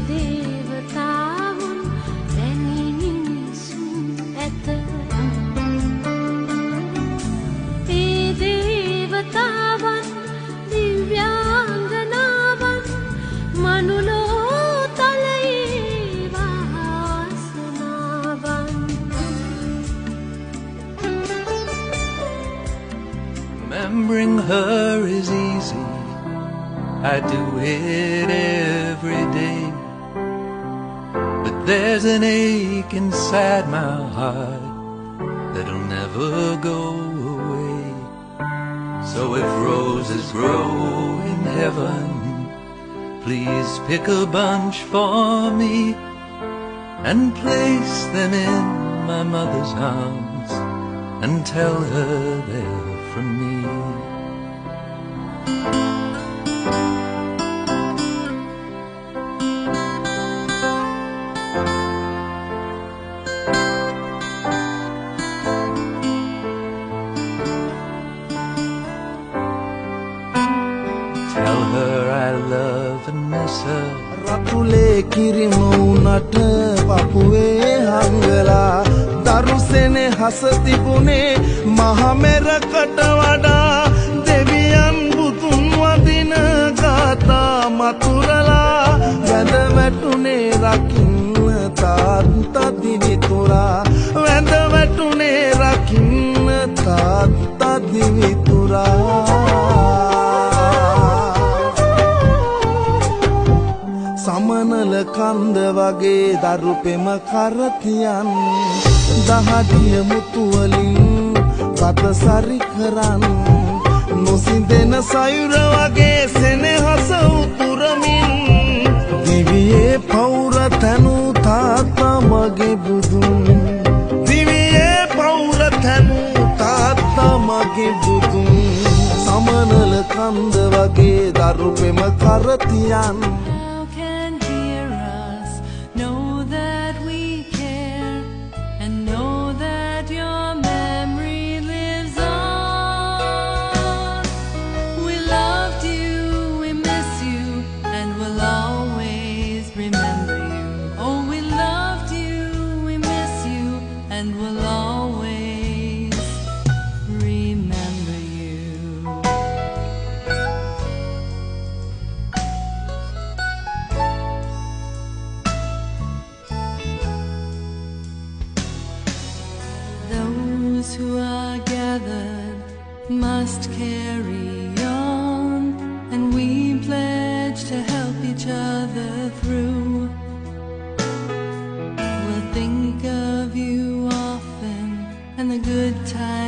දේවතාවුන් දැනි මිනිසුන් ඇත. ඒ දේවතාවන් දිව්‍යාංගනාවන් මනුලෝ තලයේ වාසනාවන්. Remembering her is easy, I do it every day. But there's an ache inside my heart that'll never go away. So if roses grow in heaven, please pick a bunch for me and place them in my mother's arms and tell her they're from me. Tell her I love and miss her. රතුලේ කිරිම උනට පපුවේ හංගලා දරුසෙනේ හස තිබුණේ මහමෙරකට වඩා දෙවියන් බුදුන් වදින ගාථා මතුරලා වැඳ වැටුනේ රකින්න තාත්තා දිවිතුරා වැඳ වැටුනේ රකින්න තාත්තා දිවිතුරා. සමනල කන්ද වගේ දරු පෙම කරතියන් දහඩිය මුතුවලින් පත සරි කරන් නොසිඳෙන සයුර වගේ සෙනෙහස උතුරමින් දිවියේ පෞර තැනු තාත්තා මගේ බුදුන් දිවියේ පෞර තැනු තාත්තා මගේ බුදුන් සමනල කන්ද වගේ දරු පෙම කරතියන්. And we'll always remember you. Those who are gathered must carry on, and we pledge to help each other through. We'll think of you often and the good times